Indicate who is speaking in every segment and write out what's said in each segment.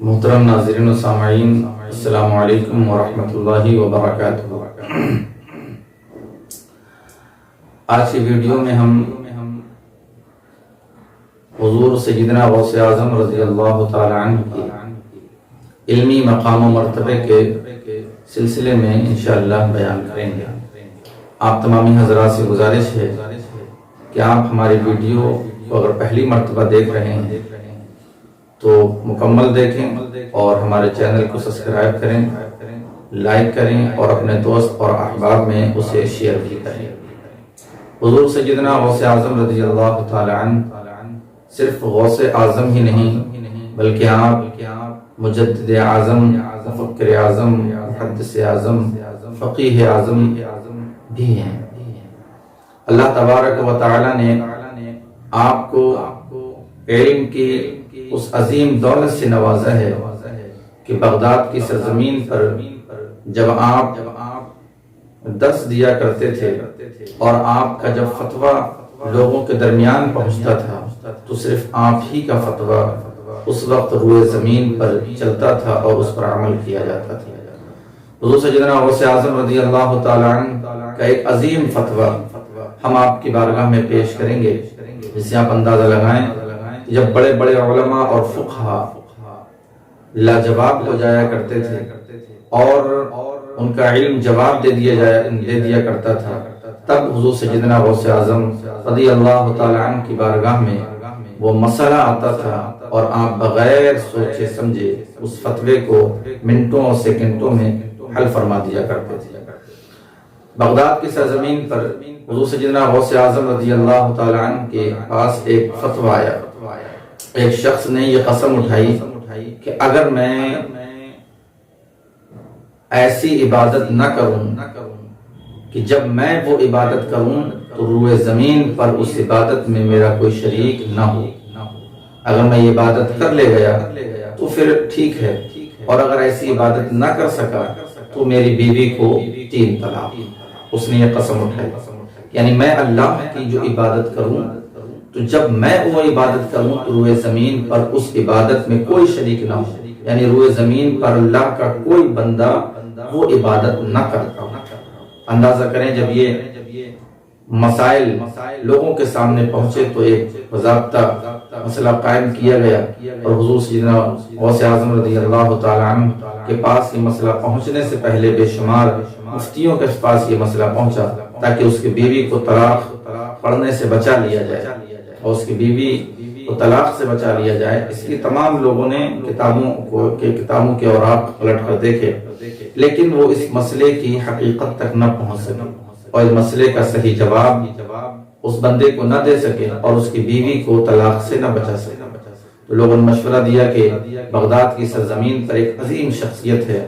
Speaker 1: محترم ناظرین و سامعین، السلام علیکم ورحمۃ اللہ وبرکاتہ۔ آج کی ویڈیو میں ہم حضور سیدنا غوث اعظم رضی اللہ تعالی عنہ کی علمی مقام و مرتبے کے سلسلے میں انشاءاللہ بیان کریں گے۔ آپ تمامی حضرات سے گزارش ہے کہ آپ ہماری ویڈیو کو اگر پہلی مرتبہ دیکھ رہے ہیں تو مکمل دیکھیں اور ہمارے چینل کو سبسکرائب کریں، لائک کریں اور اپنے دوست اور احباب میں اسے شیئر بھی کریں۔ حضور سیدنا غوث اعظم رضی اللہ تعالی عنہ صرف غوث اعظم ہی نہیں بلکہ آپ مجدد اعظم، مفکر اعظم، محدث اعظم، فقیہ اعظم بھی ہیں۔ اللہ تبارک و تعالی نے آپ کو علم کی اس عظیم دولت سے نوازا ہے کہ بغداد کی سرزمین پر جب آپ درس دیا کرتے تھے اور آپ کا جب فتویٰ لوگوں کے درمیان پہنچتا تھا تو صرف آپ ہی کا فتویٰ اس وقت روئے زمین پر چلتا تھا اور اس پر عمل کیا جاتا تھا۔ حضور سیدنا غوث اعظم رضی اللہ تعالی عنہ کا ایک عظیم فتویٰ ہم آپ کی بارگاہ میں پیش کریں گے، جس سے آپ اندازہ لگائیں جب بڑے بڑے علماء اور فقہا لاجواب ہو جایا کرتے تھے اور ان کا علم جواب دے دیا کرتا تھا، تب حضور سیدنا غوث اعظم رضی اللہ تعالی عنہ کی بارگاہ میں وہ مسئلہ آتا تھا اور آپ بغیر سوچے سمجھے اس فتوے کو منٹوں اور سیکنڈوں میں حل فرما دیا کرتے تھے۔ بغداد کی سرزمین پر حضور سیدنا غوث اعظم رضی اللہ تعالی عنہ کے پاس ایک فتویٰ آیا۔ ایک شخص نے یہ قسم اٹھائی کہ اگر میں ایسی عبادت نہ کروں کہ جب میں وہ عبادت کروں تو روئے زمین پر اس عبادت میں میرا کوئی شریک نہ ہو، اگر میں یہ عبادت کر لے گیا تو پھر ٹھیک ہے، اور اگر ایسی عبادت نہ کر سکا تو میری بیوی کو 3 طلاق۔ اس نے یہ قسم اٹھائی یعنی میں اللہ کی جو عبادت کروں تو جب میں وہ عبادت کروں تو روئے زمین پر اس عبادت میں کوئی شریک نہ ہو، یعنی روئے زمین پر اللہ کا کوئی بندہ وہ عبادت نہ کرتا۔ اندازہ کریں جب یہ مسائل لوگوں کے سامنے پہنچے تو ایک باضابطہ مسئلہ قائم کیا گیا اور حضور سیدنا غوث اعظم رضی اللہ تعالی عنہ کے پاس یہ مسئلہ پہنچنے سے پہلے بے شمار مفتیوں کے پاس یہ مسئلہ پہنچا تاکہ اس کی بیوی کو طلاق پڑھنے سے بچا لیا جائے اور اس کی بیوی کو طلاق سے بچا لیا جائے۔ اس لیے تمام لوگوں نے کتابوں کے اوراق پلٹ کر دیکھے، لیکن وہ اس مسئلے کی حقیقت تک نہ پہنچ سکے اور اس مسئلے کا صحیح جواب اس بندے کو نہ دے سکے اور اس کی بیوی کو طلاق سے نہ بچا سکے۔ تو لوگوں نے مشورہ دیا کہ بغداد کی سرزمین پر ایک عظیم شخصیت ہے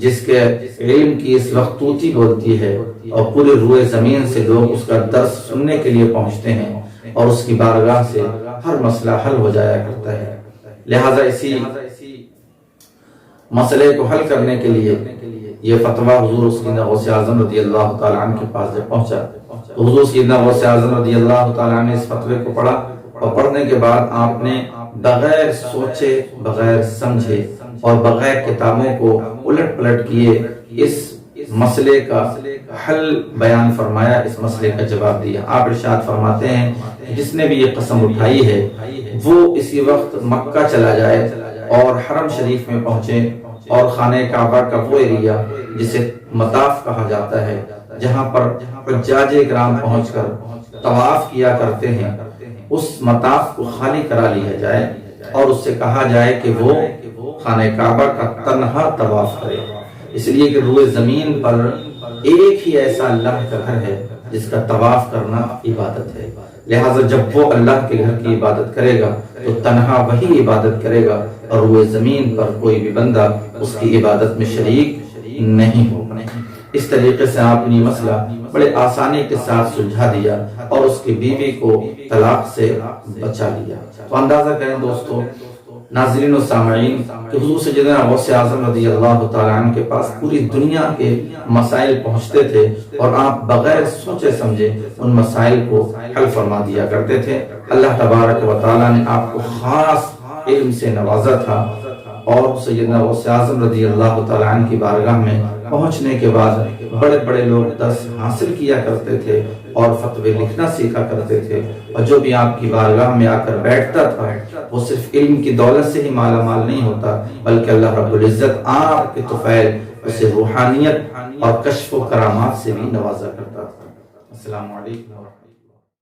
Speaker 1: جس کے علم کی اس وقت توتی بولتی ہے اور پورے روئے زمین سے لوگ اس کا درس سننے کے لیے پہنچتے ہیں اور اس کی بارگاہ سے ہر مسئلہ حل ہو جایا کرتا ہے۔ لہٰذا اسی مسئلے کو حل کرنے کے لیے یہ فتویٰ حضور سیدنا غوث اعظم رضی اللہ تعالی عنہ کے پاس جب پہنچا تو حضور سیدنا غوث اعظم رضی اللہ تعالی عنہ نے اس فتوے کو پڑھا اور پڑھنے کے بعد آپ نے بغیر سوچے، بغیر سمجھے اور بغیر کتابوں کو الٹ پلٹ کیے اس مسئلے کا حل بیان فرمایا، اس مسئلے کا جواب دیا۔ آپ ارشاد فرماتے ہیں کہ جس نے بھی یہ قسم اٹھائی ہے وہ اسی وقت مکہ چلا جائے اور حرم شریف میں پہنچے اور خانہ کعبہ کا وہ ایریا جسے مطاف کہا جاتا ہے جہاں پر حجاج کرام پہنچ کر طواف کیا کرتے ہیں، اس مطاف کو خالی کرا لیا جائے اور اس سے کہا جائے کہ وہ خانہ کعبہ کا تنہا طواف کرے، اس لیے کہ روئے زمین پر ایک ہی ایسا اللہ کا گھر ہے جس کا طواف کرنا عبادت ہے۔ لہٰذا جب وہ اللہ کے گھر کی عبادت کرے گا تو تنہا وہی عبادت کرے گا اور روئے زمین پر کوئی بھی بندہ اس کی عبادت میں شریک نہیں ہوگا۔ اس طریقے سے آپ نے مسئلہ بڑے آسانی کے ساتھ سلجھا دیا اور اس کی بیوی کو طلاق سے بچا لیا۔ تو اندازہ کریں دوستو، ناظرین و سامعین، کہ حضور سیدنا غوث اعظم رضی اللہ تعالی عنہ کے پاس پوری دنیا کے مسائل پہنچتے تھے اور آپ بغیر سوچے سمجھے ان مسائل کو حل فرما دیا کرتے تھے۔ اللہ تبارک و تعالی نے آپ کو خاص علم سے نوازا تھا اور سیدنا غوث اعظم رضی اللہ تعالیٰ عنہ کی بارگاہ میں پہنچنے کے بعد بڑے بڑے لوگ درس حاصل کیا کرتے تھے اور فتوے لکھنا سیکھا کرتے تھے، اور جو بھی آپ کی بارگاہ میں آ کر بیٹھتا تھا وہ صرف علم کی دولت سے ہی مالا مال نہیں ہوتا، بلکہ اللہ رب العزت آپ کے طفیل اسے روحانیت اور کشف و کرامات سے بھی نوازا کرتا تھا۔ السلام علیکم۔